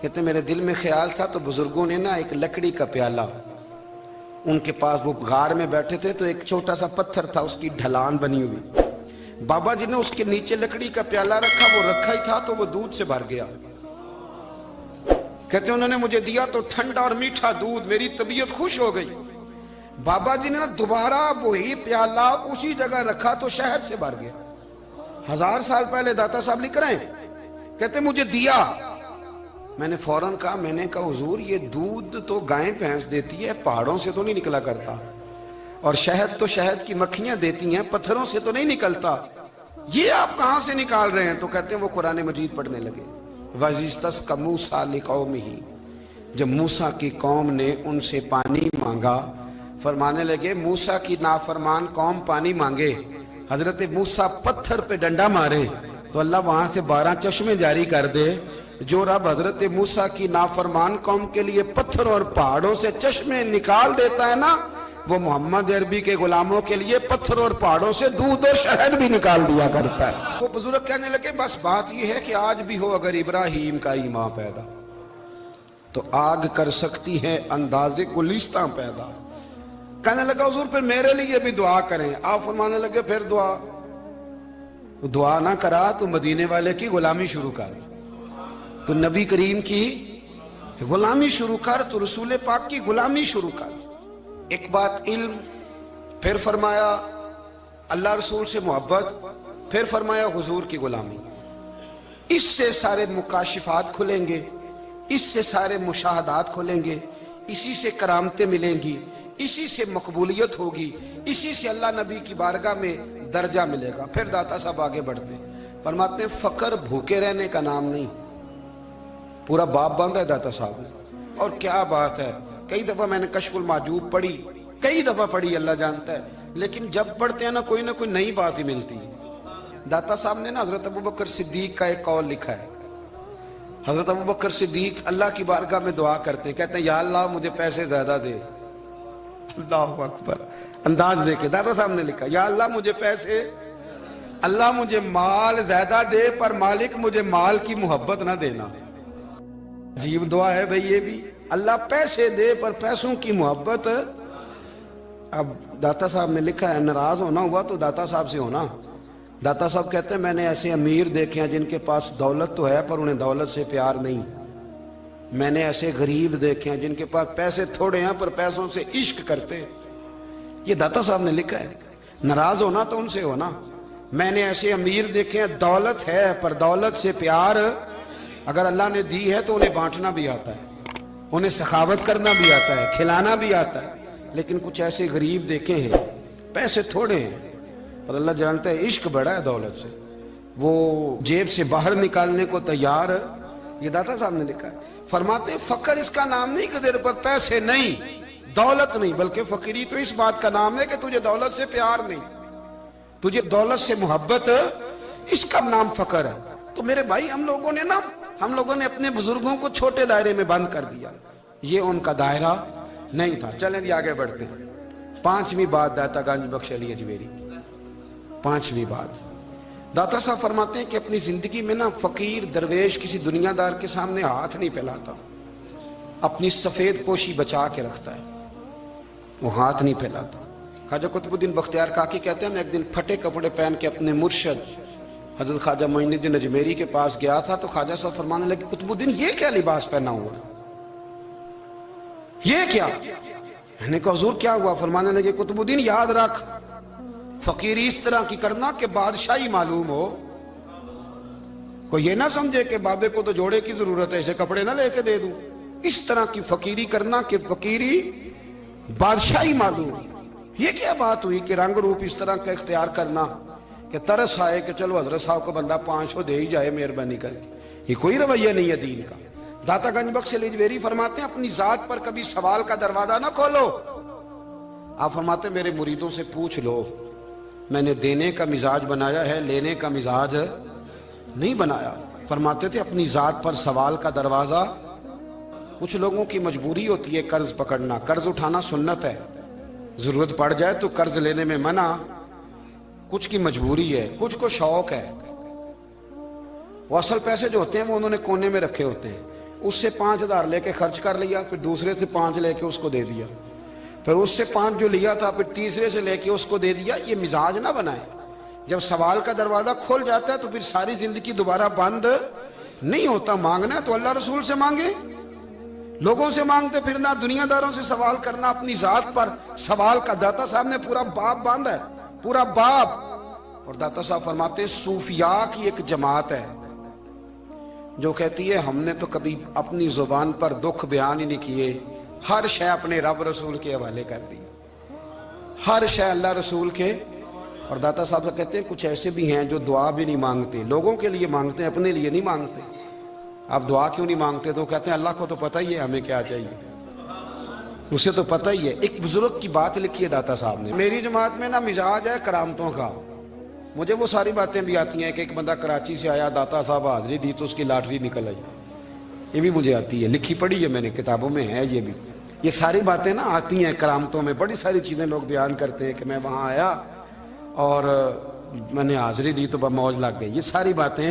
کہتے میرے دل میں خیال تھا تو بزرگوں نے نا ایک لکڑی کا پیالہ، ان کے پاس وہ غار میں بیٹھے تھے تو ایک چھوٹا سا پتھر تھا، اس کی ڈھلان بنی ہوئی، بابا جی نے اس کے نیچے لکڑی کا پیالہ رکھا، وہ رکھا ہی تھا تو وہ دودھ سے بھر گیا۔ کہتے انہوں نے مجھے دیا تو ٹھنڈا اور میٹھا دودھ، میری طبیعت خوش ہو گئی۔ بابا جی نے دوبارہ وہی پیالہ اسی جگہ رکھا تو شہد سے بھر گیا۔ 1000 سال پہلے داتا صاحب لکھ رہے ہیں، کہتے مجھے دیا، میں نے فوراً کہا، میں نے کہا حضور یہ دودھ تو گائیں بھینس دیتی ہے، پہاڑوں سے تو نہیں نکلا کرتا، اور شہد تو شہد کی مکھیاں دیتی ہیں، پتھروں سے تو نہیں نکلتا، یہ آپ کہاں سے نکال رہے ہیں؟ تو کہتے ہیں وہ قرآن مجید پڑھنے لگے۔ وَإِذِ اسْتَسْقَىٰ مُوسَىٰ لِقَوْمِهِ، جب موسیٰ کی قوم نے ان سے پانی مانگا، فرمانے لگے موسیٰ کی نافرمان قوم پانی مانگے، حضرت موسیٰ پتھر پہ ڈنڈا مارے تو اللہ وہاں سے 12 چشمے جاری کر دے۔ جو رب حضرت موسیٰ کی نافرمان قوم کے لیے پتھر اور پہاڑوں سے چشمے نکال دیتا ہے نا، وہ محمد عربی کے غلاموں کے لیے پتھر اور پہاڑوں سے دودھ اور شہد بھی نکال دیا کرتا ہے۔ وہ بزرگ کہنے لگے بس بات یہ ہے کہ آج بھی ہو اگر ابراہیم کا ایمان پیدا تو آگ کر سکتی ہے انداز گلستاں پیدا۔ کہنے لگا حضور پھر میرے لیے بھی دعا کریں۔ آپ فرمانے لگے پھر دعا نہ کرا تو مدینے والے کی غلامی شروع کر، تو نبی کریم کی غلامی شروع کر، تو رسول پاک کی غلامی شروع کر۔ ایک بات علم، پھر فرمایا اللہ رسول سے محبت، پھر فرمایا حضور کی غلامی۔ اس سے سارے مکاشفات کھلیں گے، اس سے سارے مشاہدات کھلیں گے، اسی سے کرامتیں ملیں گی، اسی سے مقبولیت ہوگی، اسی سے اللہ نبی کی بارگاہ میں درجہ ملے گا۔ پھر داتا صاحب آگے بڑھتے فرماتے ہیں فقر بھوکے رہنے کا نام نہیں، پورا باب باندھا ہے داتا صاحب۔ اور کیا بات ہے، کئی دفعہ میں نے کشف المحجوب پڑھی، کئی دفعہ پڑھی، اللہ جانتا ہے، لیکن جب پڑھتے ہیں نہ کوئی نئی بات ہی ملتی ہے۔ داتا صاحب نے نا حضرت ابوبکر صدیق کا ایک قول لکھا ہے۔ حضرت ابوبکر صدیق اللہ کی بارگاہ میں دعا کرتے ہیں، کہتے ہیں یا اللہ مجھے پیسے زیادہ دے۔ اللہ اکبر، انداز دیکھے داتا صاحب نے لکھا یا اللہ مجھے پیسے، اللہ مجھے مال زیادہ دے پر مالک مجھے مال کی محبت نہ دینا۔ عجیب دعا ہے بھئی یہ بھی، اللہ پیسے دے پر پیسوں کی محبت۔ اب داتا صاحب نے لکھا ہے ناراض ہونا ہوا تو داتا صاحب سے ہونا۔ داتا صاحب کہتے ہیں میں نے ایسے امیر دیکھے ہیں جن کے پاس دولت تو ہے پر انہیں دولت سے پیار نہیں، میں نے ایسے غریب دیکھے ہیں جن کے پاس پیسے تھوڑے ہیں پر پیسوں سے عشق کرتے ہیں۔ یہ داتا صاحب نے لکھا ہے، ناراض ہونا تو ان سے ہونا۔ میں نے ایسے امیر دیکھے ہیں دولت ہے پر دولت سے پیار، اگر اللہ نے دی ہے تو انہیں بانٹنا بھی آتا ہے، انہیں سخاوت کرنا بھی آتا ہے، کھلانا بھی آتا ہے، لیکن کچھ ایسے غریب دیکھے ہیں پیسے تھوڑے ہیں اور اللہ جانتا ہے عشق بڑا ہے دولت سے، وہ جیب سے باہر نکالنے کو تیار۔ یہ داتا صاحب نے لکھا ہے، فرماتے ہیں فقر اس کا نام نہیں کہ تیرے پر پیسے نہیں، دولت نہیں، بلکہ فقیری تو اس بات کا نام ہے کہ تجھے دولت سے پیار نہیں، تجھے دولت سے محبت، اس کا نام فقر ہے۔ تو میرے بھائی ہم لوگوں نے اپنے بزرگوں کو چھوٹے دائرے میں بند کر دیا، یہ ان کا دائرہ نہیں تھا۔ چلیں جی آگے بڑھتے ہیں۔ 5ویں بات داتا گنج بخش علی اجمیری، 5ویں بات داتا صاحب فرماتے ہیں کہ اپنی زندگی میں نا فقیر درویش کسی دنیا دار کے سامنے ہاتھ نہیں پھیلاتا، اپنی سفید پوشی بچا کے رکھتا ہے، وہ ہاتھ نہیں پھیلاتا۔ خواجہ قطب الدین بختیار کاکی کہتے ہیں میں ایک دن پھٹے کپڑے پہن کے اپنے مرشد حضرت خواجہ معین الدین اجمیری کے پاس گیا تھا تو خواجہ صاحب فرمانے لگے قطب الدین یہ کیا لباس پہنا ہوا، یہ کیا؟ میں نے کہا حضور کیا ہوا؟ فرمانے لگے قطب الدین یاد رکھ فقیری اس طرح کی کرنا کہ بادشاہی معلوم ہو، کوئی یہ نہ سمجھے کہ بابے کو تو جوڑے کی ضرورت ہے اسے کپڑے نہ لے کے دے دوں، اس طرح کی فقیری کرنا کہ فقیری بادشاہی معلوم ہو۔ یہ کیا بات ہوئی کہ رنگ روپ اس طرح کا اختیار کرنا کہ ترس آئے کہ چلو حضرت صاحب کو بندہ 500 دے ہی جائے مہربانی کر کے، یہ کوئی رویہ نہیں ہے دین کا۔ داتا گنج بخش علی اجمیری فرماتے ہیں اپنی ذات پر کبھی سوال کا دروازہ نہ کھولو۔ آپ فرماتے ہیں میرے مریدوں سے پوچھ لو، میں نے دینے کا مزاج بنایا ہے، لینے کا مزاج نہیں بنایا۔ فرماتے تھے اپنی ذات پر سوال کا دروازہ، کچھ لوگوں کی مجبوری ہوتی ہے قرض پکڑنا، قرض اٹھانا سنت ہے، ضرورت پڑ جائے تو قرض لینے میں منع، کچھ کی مجبوری ہے، کچھ کو شوق ہے، وہ اصل پیسے جو ہوتے ہیں وہ انہوں نے کونے میں رکھے ہوتے ہیں، اس سے 5,000 لے کے خرچ کر لیا, پھر دوسرے سے 5 لے کے اس کو دے دیا, پھر اس سے 5 جو لیا تھا پھر تیسرے سے لے کے اس کو دے دیا. یہ مزاج نہ بنائے. جب سوال کا دروازہ کھل جاتا ہے تو پھر ساری زندگی دوبارہ بند نہیں ہوتا. مانگنا ہے تو اللہ رسول سے مانگے, لوگوں سے مانگتے پھرنا, دنیا داروں سے سوال کرنا, اپنی ذات پر سوال کا. داتا صاحب نے پورا باب باندھا ہے, پورا باب. اور داتا صاحب فرماتے ہیں صوفیاء کی ایک جماعت ہے جو کہتی ہے ہم نے تو کبھی اپنی زبان پر دکھ بیان ہی نہیں کیے, ہر شے اپنے رب رسول کے حوالے کر دی, ہر شے اللہ رسول کے. اور داتا صاحب سے کہتے ہیں کچھ ایسے بھی ہیں جو دعا بھی نہیں مانگتے, لوگوں کے لیے مانگتے ہیں, اپنے لیے نہیں مانگتے. آپ دعا کیوں نہیں مانگتے؟ تو کہتے ہیں اللہ کو تو پتہ ہی ہے ہمیں کیا چاہیے, اسے تو پتہ ہی ہے. ایک بزرگ کی بات لکھی ہے داتا صاحب نے, میری جماعت میں نا مزاج ہے کرامتوں کا. مجھے وہ ساری باتیں بھی آتی ہیں کہ ایک بندہ کراچی سے آیا, داتا صاحب حاضری دی تو اس کی لاٹری نکل آئی, یہ بھی مجھے آتی ہے, لکھی پڑھی ہے میں نے, کتابوں میں ہے یہ بھی. یہ ساری باتیں نا آتی ہیں کرامتوں میں, بڑی ساری چیزیں لوگ بیان کرتے ہیں کہ میں وہاں آیا اور میں نے حاضری دی تو موج لگ گئی. یہ ساری باتیں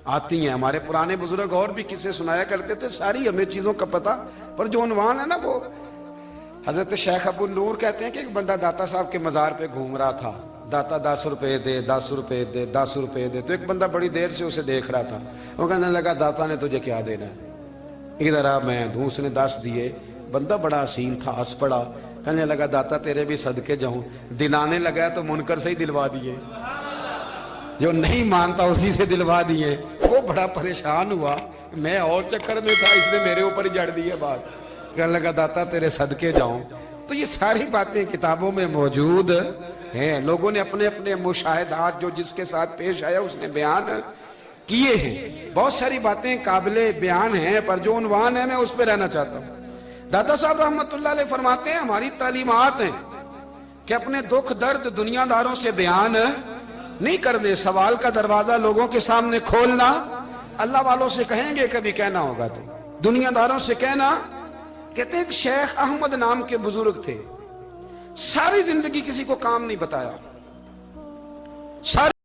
آتی ہیں. ہمارے پرانے بزرگ اور بھی قصے سنایا کرتے تھے, ساری ہمیں چیزوں کا پتہ. پر جو عنوان ہے نا وہ حضرت شیخ ابو نور کہتے ہیں کہ ایک بندہ داتا صاحب کے مزار پہ گھوم رہا تھا, داتا 10 روپے دے, 10 روپے دے, 10 روپے دے. تو ایک بندہ بڑی دیر سے اسے دیکھ رہا تھا, وہ کہنے لگا داتا نے تجھے کیا دینا ہے, ادھر آ میں دوں. اس نے 10 دیے. بندہ بڑا حسین تھا, ہنس پڑا, کہنے لگا داتا تیرے بھی صدقے جاؤں. دلانے لگا تو منکر سے ہی دلوا دیے, جو نہیں مانتا اسی سے دلوا دیے. وہ بڑا پریشان ہوا, میں اور چکر میں تھا, اس نے میرے اوپر ہی جڑ دی ہے بات. کہنے لگا داتا تیرے صدقے جاؤں. تو یہ ساری باتیں کتابوں میں موجود ہیں, لوگوں نے اپنے اپنے مشاہدات جو جس کے ساتھ پیش آیا اس نے بیان کیے ہیں. بہت ساری باتیں قابل بیان ہیں, پر جو عنوان ہے میں اس پہ رہنا چاہتا ہوں. داتا صاحب رحمت اللہ علیہ فرماتے ہیں ہماری تعلیمات ہیں کہ اپنے دکھ درد دنیا داروں سے بیان نہیں کرنے, سوال کا دروازہ لوگوں کے سامنے کھولنا. اللہ والوں سے کہیں گے کبھی کہنا ہوگا تو دنیا داروں سے کہنا. کہتے ہیں کہ شیخ احمد نام کے بزرگ تھے, ساری زندگی کسی کو کام نہیں بتایا, ساری